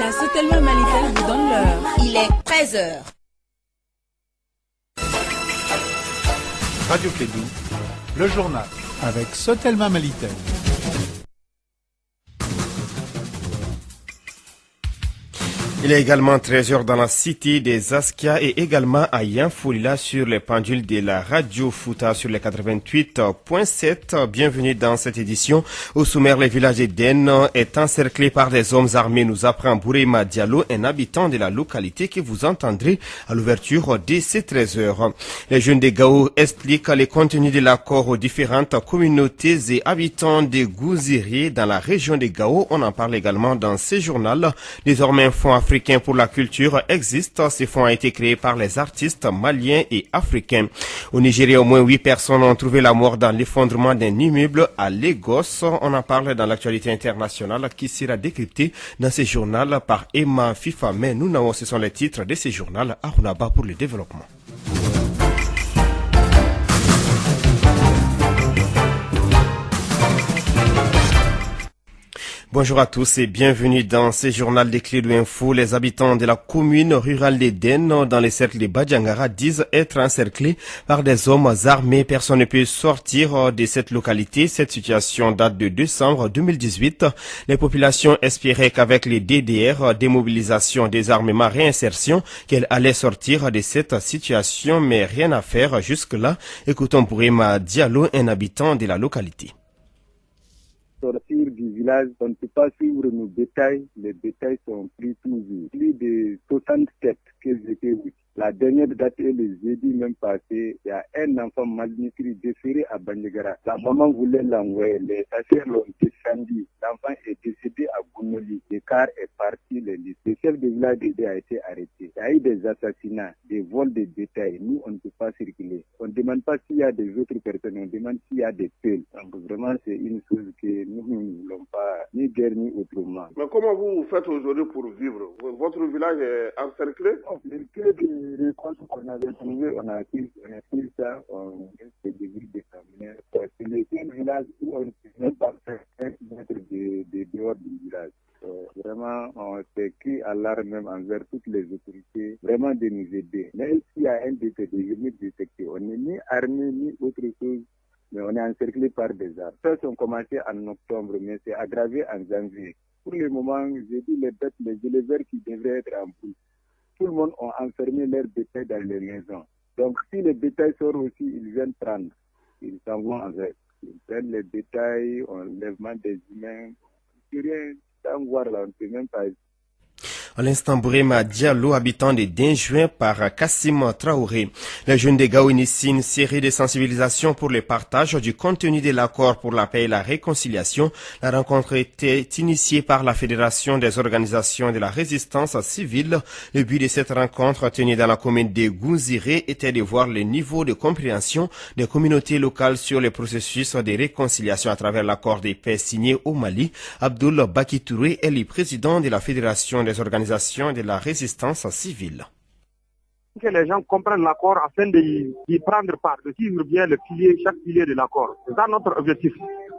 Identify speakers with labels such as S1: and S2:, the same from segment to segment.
S1: bien, Sotelma Malitel vous donne l'heure.
S2: Il est 13h.
S3: Radio Kédou, le journal avec Sotelma Malitel.
S4: Il est également 13h dans la cité des Askia et également à Yanfoulila sur les pendules de la radio Fouta sur les 88.7. Bienvenue dans cette édition. Au sommaire, le village d'Eden est encerclé par des hommes armés, nous apprend Bourema Diallo, un habitant de la localité que vous entendrez à l'ouverture de ces 13h. Les jeunes de Gao expliquent les contenus de l'accord aux différentes communautés et habitants de Gouziri dans la région de Gao. On en parle également dans ce journal. Désormais, un fonds africain pour la culture existe. Ces fonds ont été créés par les artistes maliens et africains. Au Nigeria, au moins 8 personnes ont trouvé la mort dans l'effondrement d'un immeuble à Lagos. On en parle dans l'actualité internationale qui sera décryptée dans ce journal par Emma FIFA. Mais nous n'avons, ce sont les titres de ce journal. Arunaba pour le développement. Bonjour à tous et bienvenue dans ce journal des Clés de Info. Les habitants de la commune rurale d'Eden, dans les cercles de Badjangara, disent être encerclés par des hommes armés. Personne ne peut sortir de cette localité. Cette situation date de décembre 2018. Les populations espéraient qu'avec les DDR, démobilisation, désarmement, réinsertion, qu'elles allaient sortir de cette situation, mais rien à faire jusque-là. Écoutons Bourema Diallo, un habitant de la localité.
S5: Sortir du village, on ne peut pas suivre nos bétails. Les bétails sont pris toujours. Plus de 67 que j'étais où. La dernière date est le jeudi même passé. Il y a un enfant malnutri déféré à Bandigara. La maman voulait l'envoyer. Les chasseurs l'ont descendu. L'enfant est décédé à Gounoli. Le car est parti. Le chef de village a été arrêté. Il y a eu des assassinats, des vols de bétail. Nous, on ne peut pas circuler. On ne demande pas s'il y a des autres personnes. On demande s'il y a des peuls. Donc vraiment, c'est une chose que nous ne voulons pas, ni guerre ni autrement.
S6: Mais comment vous faites aujourd'hui pour vivre? Votre village est encerclé?
S5: Les comptes qu'on avait trouvé, on a pris ça, on s'est dévoué de sa manière. C'est le seul village où on ne peut même pas faire 1 mètre de dehors du village. Vraiment, on s'est crié à l'alarme même envers toutes les autorités, vraiment de nous aider. Même s'il y a un décès, on n'est ni armé ni autre chose, mais on est encerclé par des armes. Ça, ont commencé en octobre, mais c'est aggravé en janvier. Pour le moment, j'ai dit les bêtes, les éleveurs qui devraient être en pousse. Tout le monde a enfermé leur bétail dans les maisons. Donc, si les bétails sortent aussi, ils viennent prendre. Ils s'en vont avec. Ils prennent les bétails, enlèvement des humains. Rien, sans voir là, on ne peut même pas.
S4: À l'instant, Bourema Diallo, habitant de Dinjuin par Kassim Traoré. Les jeunes de Gao initient une série de sensibilisations pour le partage du contenu de l'accord pour la paix et la réconciliation. La rencontre était initiée par la Fédération des organisations de la résistance civile. Le but de cette rencontre, tenue dans la commune de Gounziré, était de voir le niveau de compréhension des communautés locales sur le processus de réconciliation à travers l'accord de paix signé au Mali. Abdoul Baki Touré est le président de la Fédération des organisations de la résistance civile.
S7: Que les gens comprennent l'accord afin d'y prendre part, de suivre bien chaque pilier de l'accord. C'est ça notre objectif.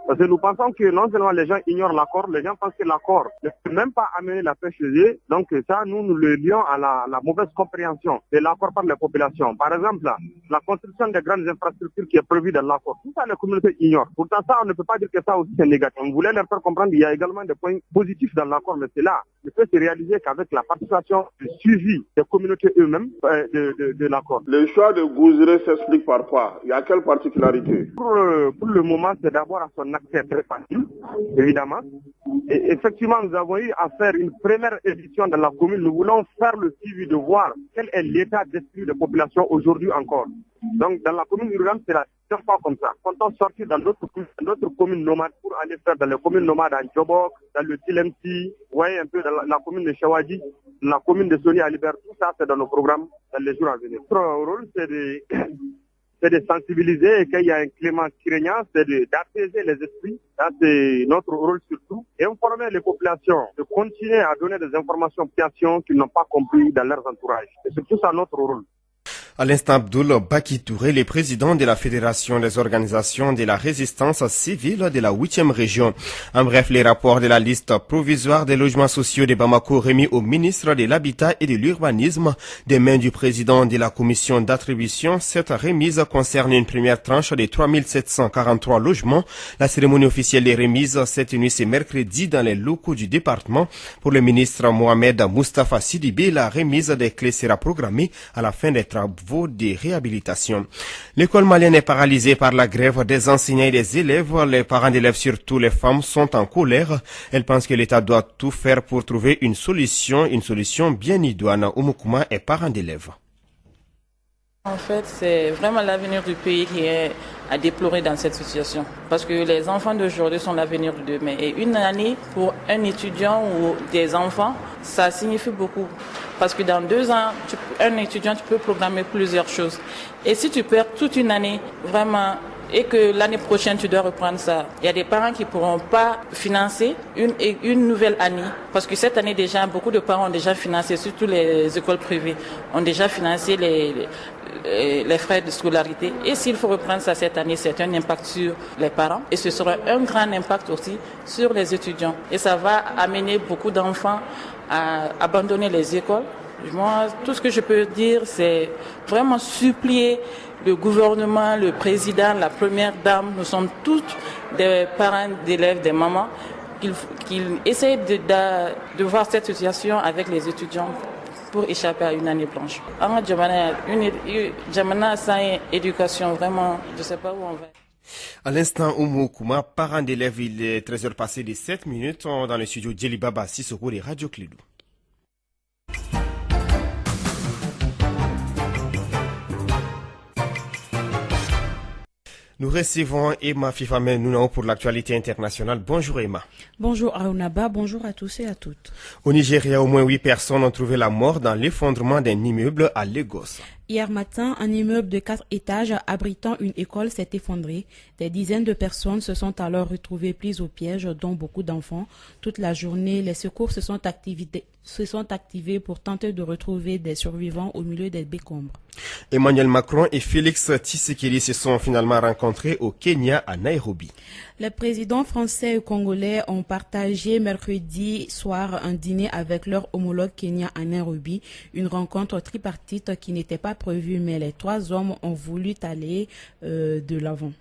S7: Parce que nous pensons que non seulement les gens ignorent l'accord, les gens pensent que l'accord ne peut même pas amener la paix chez eux. Donc ça, nous le lions à la mauvaise compréhension de l'accord par les populations. Par exemple, la construction des grandes infrastructures qui est prévue dans l'accord. Tout ça, les communautés ignorent. Pourtant, ça, on ne peut pas dire que ça aussi c'est négatif. On voulait leur faire comprendre qu'il y a également des points positifs dans l'accord, mais c'est là ne peut se réaliser qu'avec la participation et le suivi des communautés eux-mêmes de l'accord.
S6: Le choix de Gouziré s'explique par quoi? Il y a quelle particularité?
S7: Pour le moment, c'est d'abord à son accès très facile, évidemment. Et effectivement, nous avons eu à faire une première édition dans la commune. Nous voulons faire le suivi de voir quel est l'état d'esprit des populations aujourd'hui encore. Donc, dans la commune rurale, c'est la deuxième fois comme ça. Quand on sortit dans d'autres communes nomades pour aller faire dans les communes nomades à Djobok, dans le Tilemsi, voyez un peu dans la commune de Chawadi, dans la commune de Soni Alibert, tout ça, c'est dans nos programmes dans les jours à venir. Notre rôle, c'est de sensibiliser et qu'il y a un climat craignant, c'est d'apaiser les esprits. Ça, c'est notre rôle surtout. Et informer les populations de continuer à donner des informations aux populations qu'ils n'ont pas compris dans leurs entourages. Et c'est tout ça notre rôle.
S4: À l'instant, Abdoul Baki Touré, le président de la Fédération des organisations de la résistance civile de la 8e région. En bref, les rapports de la liste provisoire des logements sociaux de Bamako remis au ministre de l'Habitat et de l'Urbanisme des mains du président de la commission d'attribution. Cette remise concerne une première tranche de 3743 logements. La cérémonie officielle des remises s'est tenue ce mercredi dans les locaux du département. Pour le ministre Mohamed Mustafa Sidibé, la remise des clés sera programmée à la fin des travaux de réhabilitation. L'école malienne est paralysée par la grève des enseignants et des élèves. Les parents d'élèves, surtout les femmes, sont en colère. Elles pensent que l'État doit tout faire pour trouver une solution bien idoine. Oumoukuma est parent d'élèves.
S1: En fait, c'est vraiment l'avenir du pays qui est à déplorer dans cette situation. Parce que les enfants d'aujourd'hui sont l'avenir de demain. Et une année pour un étudiant ou des enfants, ça signifie beaucoup. Parce que dans 2 ans, un étudiant, tu peux programmer plusieurs choses. Et si tu perds toute une année, vraiment, et que l'année prochaine, tu dois reprendre ça, il y a des parents qui ne pourront pas financer une nouvelle année. Parce que cette année déjà, beaucoup de parents ont déjà financé, surtout les écoles privées, ont déjà financé les frais de scolarité. Et s'il faut reprendre ça cette année, c'est un impact sur les parents. Et ce sera un grand impact aussi sur les étudiants. Et ça va amener beaucoup d'enfants à abandonner les écoles. Moi, tout ce que je peux dire, c'est vraiment supplier le gouvernement, le président, la première dame, nous sommes tous des parents d'élèves, des mamans, qu'ils essayent de voir cette situation avec les étudiants pour échapper à une année blanche. En Djamana, sans éducation, vraiment, je ne sais pas où on va.
S4: À l'instant, Oumoukuma, parent d'élèves, il est 13h passé de 7 minutes dans le studio Djelibaba Sissoko de Radio Clédou. Nous recevons Emma Fifame Nounao pour l'actualité internationale. Bonjour Emma.
S2: Bonjour Aounaba, bonjour à tous et à toutes.
S4: Au Nigeria, au moins 8 personnes ont trouvé la mort dans l'effondrement d'un immeuble à Lagos.
S2: Hier matin, un immeuble de 4 étages abritant une école s'est effondré. Des dizaines de personnes se sont alors retrouvées prises au piège, dont beaucoup d'enfants. Toute la journée, les secours se sont activés pour tenter de retrouver des survivants au milieu des décombres.
S4: Emmanuel Macron et Félix Tshisekedi se sont finalement rencontrés au Kenya à Nairobi.
S2: Les présidents français et congolais ont partagé mercredi soir un dîner avec leur homologue kenyan à Nairobi, une rencontre tripartite qui n'était pas prévue, mais les 3 hommes ont voulu aller de l'avant.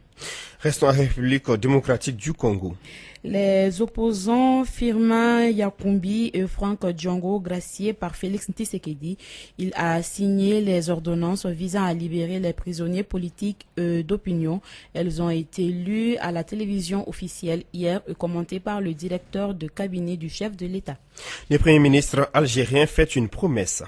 S4: Restons en République démocratique du Congo.
S2: Les opposants Firmin Yakumbi et Franck Django, graciés par Félix Tshisekedi, il a signé les ordonnances visant à libérer les prisonniers politiques d'opinion. Elles ont été lues à la télévision officielle hier et commentées par le directeur de cabinet du chef de l'État.
S4: Le Premier ministre algérien fait une promesse.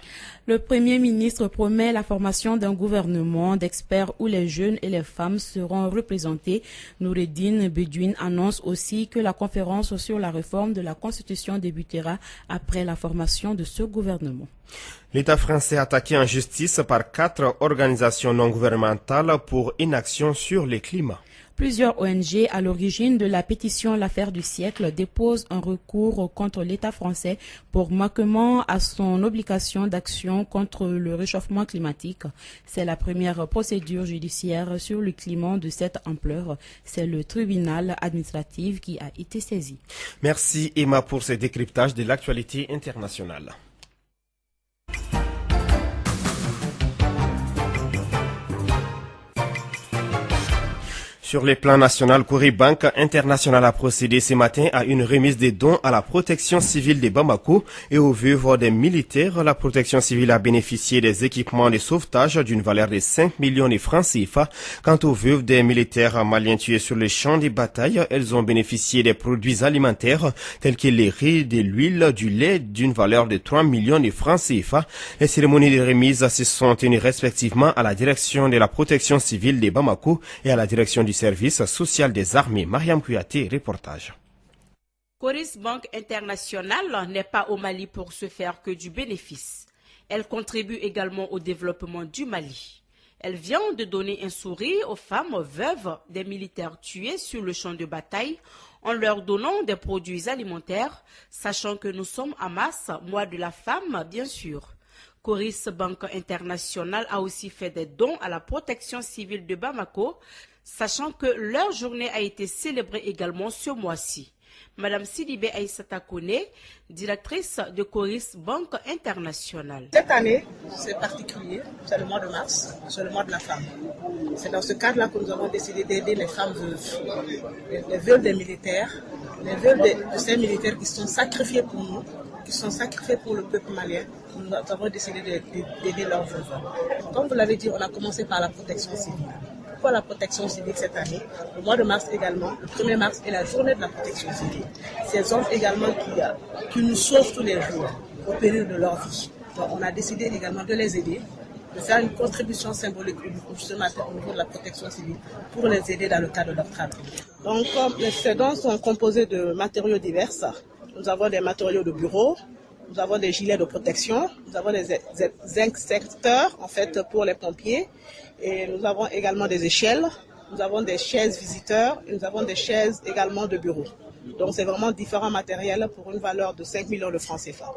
S2: Le Premier ministre promet la formation d'un gouvernement d'experts où les jeunes et les femmes seront représentés. Noureddine Bedouine annonce aussi que la conférence sur la réforme de la Constitution débutera après la formation de ce gouvernement.
S4: L'État français attaqué en justice par 4 organisations non gouvernementales pour inaction sur le climat.
S2: Plusieurs ONG à l'origine de la pétition L'affaire du siècle déposent un recours contre l'État français pour manquement à son obligation d'action contre le réchauffement climatique. C'est la première procédure judiciaire sur le climat de cette ampleur. C'est le tribunal administratif qui a été saisi.
S4: Merci Emma pour ce décryptage de l'actualité internationale. Sur le plan national, Corée Banque International a procédé ce matin à une remise des dons à la protection civile de Bamako et aux veuves des militaires. La protection civile a bénéficié des équipements de sauvetage d'une valeur de 5 millions de francs CFA. Quant aux veuves des militaires maliens tués sur les champs de bataille, elles ont bénéficié des produits alimentaires tels que les riz, de l'huile, du lait d'une valeur de 3 millions de francs CFA. Les cérémonies de remise se sont tenues respectivement à la direction de la protection civile de Bamako et à la direction du service social des armées. Mariam Kouyaté, reportage.
S8: Coris Banque International n'est pas au Mali pour se faire que du bénéfice. Elle contribue également au développement du Mali. Elle vient de donner un sourire aux femmes veuves des militaires tués sur le champ de bataille en leur donnant des produits alimentaires, sachant que nous sommes à Mars, mois de la femme bien sûr. Coris Banque Internationale a aussi fait des dons à la protection civile de Bamako, sachant que leur journée a été célébrée également ce mois-ci. Madame Sidibé Aïssata Kone, directrice de Coris Banque Internationale.
S9: Cette année, c'est particulier, c'est le mois de mars, c'est le mois de la femme. C'est dans ce cadre-là que nous avons décidé d'aider les femmes veuves, les veuves des militaires, les veuves de ces militaires qui sont sacrifiés pour nous, qui sont sacrifiés pour le peuple malien. Nous avons décidé d'aider leurs veuves. Comme vous l'avez dit, on a commencé par la protection civile. Pourquoi la protection civile cette année? Le mois de mars également, le 1er mars est la journée de la protection civile. Ces hommes également qui nous sauvent tous les jours au péril de leur vie. Donc on a décidé également de les aider, de faire une contribution symbolique ce matin au niveau de la protection civile pour les aider dans le cadre de leur travail. Donc ces dons sont composés de matériaux divers. Nous avons des matériaux de bureau, nous avons des gilets de protection, nous avons des extincteurs en fait pour les pompiers. Et nous avons également des échelles, nous avons des chaises visiteurs et nous avons des chaises également de bureau. Donc c'est vraiment différents matériels pour une valeur de 5 millions de francs CFA.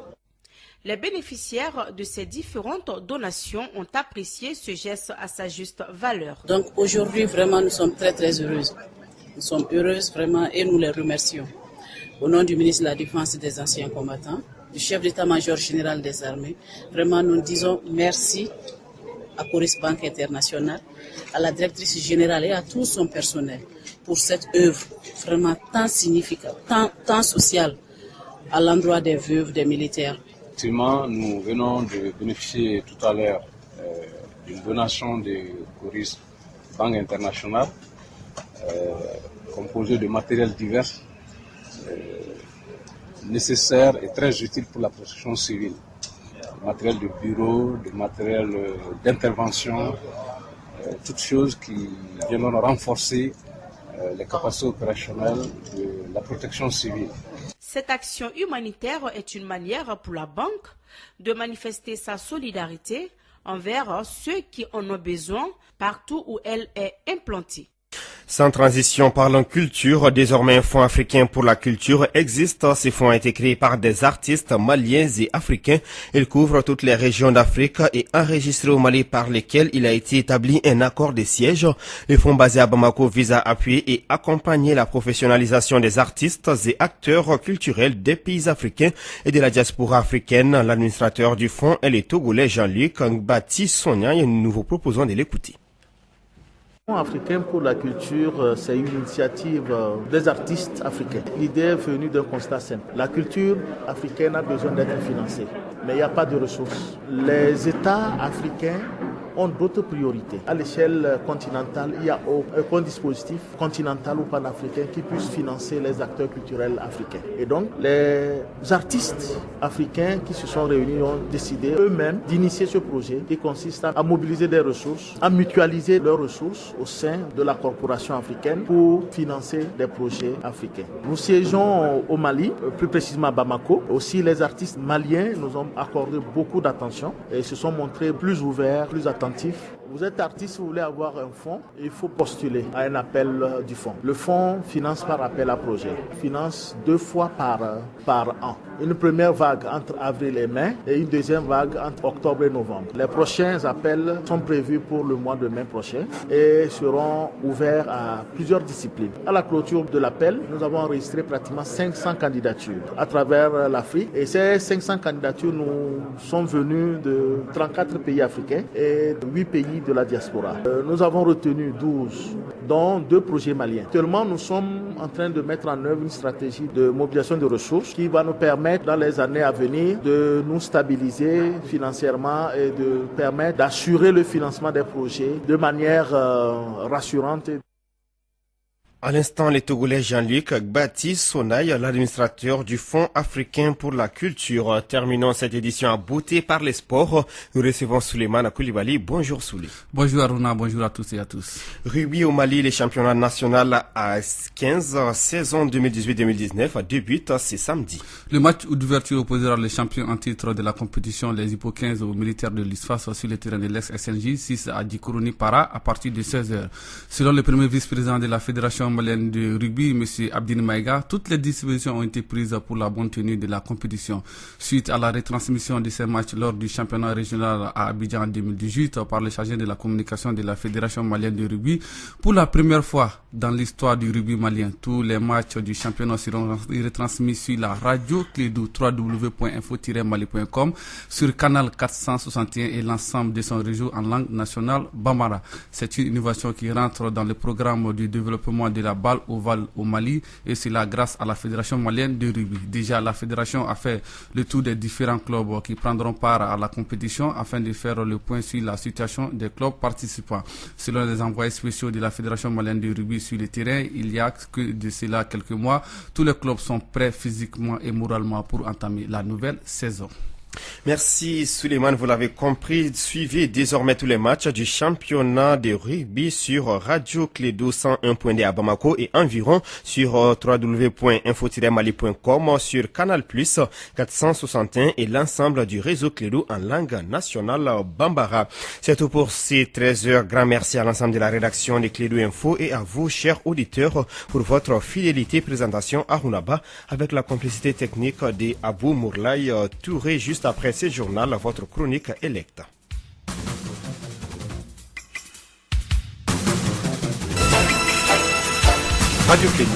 S8: Les bénéficiaires de ces différentes donations ont apprécié ce geste à sa juste valeur.
S10: Donc aujourd'hui vraiment nous sommes très heureuses. Nous sommes heureuses vraiment et nous les remercions. Au nom du ministre de la Défense et des anciens combattants, du chef d'état-major général des armées, vraiment nous disons merci à Coris Banque Internationale, à la directrice générale et à tout son personnel pour cette œuvre vraiment tant significative, tant sociale à l'endroit des veuves, des militaires.
S11: Effectivement, nous venons de bénéficier tout à l'heure d'une donation de Coris Banque Internationale composée de matériel divers nécessaires et très utiles pour la protection civile. Matériel de bureau, de matériel d'intervention, toutes choses qui viendront renforcer les capacités opérationnelles de la protection civile.
S8: Cette action humanitaire est une manière pour la banque de manifester sa solidarité envers ceux qui en ont besoin partout où elle est implantée.
S4: Sans transition, parlons culture. Désormais, un fonds africain pour la culture existe. Ces fonds ont été créés par des artistes maliens et africains. Ils couvrent toutes les régions d'Afrique et enregistrés au Mali par lesquels il a été établi un accord de siège. Le fonds basé à Bamako vise à appuyer et accompagner la professionnalisation des artistes et acteurs culturels des pays africains et de la diaspora africaine. L'administrateur du fonds est le Togolais Jean-Luc Ngbati Sonia et nous vous proposons de l'écouter.
S12: Le Fonds africain pour la culture, c'est une initiative des artistes africains. L'idée est venue d'un constat simple. La culture africaine a besoin d'être financée, mais il n'y a pas de ressources. Les États africains ont d'autres priorités. À l'échelle continentale, il n'y a aucun dispositif continental ou panafricain qui puisse financer les acteurs culturels africains. Et donc, les artistes africains qui se sont réunis ont décidé eux-mêmes d'initier ce projet qui consiste à mobiliser des ressources, à mutualiser leurs ressources au sein de la corporation africaine pour financer des projets africains. Nous siégeons au Mali, plus précisément à Bamako. Aussi, les artistes maliens nous ont accordé beaucoup d'attention et se sont montrés plus ouverts, plus attentifs. Vous êtes artiste, vous voulez avoir un fonds, il faut postuler à un appel du fonds. Le fonds finance par appel à projet, finance 2 fois par an. Une première vague entre avril et mai et une deuxième vague entre octobre et novembre. Les prochains appels sont prévus pour le mois de mai prochain et seront ouverts à plusieurs disciplines. À la clôture de l'appel, nous avons enregistré pratiquement 500 candidatures à travers l'Afrique et ces 500 candidatures nous sont venues de 34 pays africains et de 8 pays de la diaspora. Nous avons retenu 12, dont 2 projets maliens. Actuellement, nous sommes en train de mettre en œuvre une stratégie de mobilisation de ressources qui va nous permettre dans les années à venir de nous stabiliser financièrement et de permettre d'assurer le financement des projets de manière rassurante.
S4: À l'instant, les Togolais Jean-Luc Ngbati Sonaï, l'administrateur du Fonds africain pour la culture. Terminons cette édition à beauté par les sports. Nous recevons Souleymane Koulibaly. Bonjour Souley.
S13: Bonjour Aruna, bonjour à tous et à tous.
S4: Rugby au Mali, les championnats nationaux à 15, saison 2018-2019 débute ce samedi.
S13: Le match d'ouverture opposera les champions en titre de la compétition, les Hippo 15 aux militaires de l'ISFAS sur le terrain de l'ex-SNJ 6 à Dikourouni Para à partir de 16h. Selon le premier vice-président de la fédération malienne de rugby, M. Abdine Maïga, toutes les dispositions ont été prises pour la bonne tenue de la compétition. Suite à la retransmission de ces matchs lors du championnat régional à Abidjan en 2018 par le chargé de la communication de la Fédération malienne de rugby, pour la première fois dans l'histoire du rugby malien, tous les matchs du championnat seront retransmis sur la radio Clédou www.info-mali.com sur canal 461 et l'ensemble de son réseau en langue nationale Bambara. C'est une innovation qui rentre dans le programme du développement de la balle ovale au Mali et cela grâce à la Fédération malienne de rugby. Déjà, la Fédération a fait le tour des différents clubs qui prendront part à la compétition afin de faire le point sur la situation des clubs participants. Selon les envoyés spéciaux de la Fédération malienne de rugby sur le terrain, il y a que de cela quelques mois, tous les clubs sont prêts physiquement et moralement pour entamer la nouvelle saison.
S4: Merci Souleymane, vous l'avez compris, suivez désormais tous les matchs du championnat de rugby sur Radio Clédou 101.d à Bamako et environ sur www.info-mali.com, sur Canal Plus 461 et l'ensemble du réseau Clédou en langue nationale Bambara. C'est tout pour ces 13h. Grand merci à l'ensemble de la rédaction de Clédou Info et à vous, chers auditeurs, pour votre fidélité. Présentation à Runaba avec la complicité technique de Abou Mourlaï Touré. Juste après ce journal, votre chronique électe.
S3: Radio Clédou,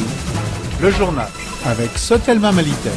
S3: le journal avec Sotelma Malitel.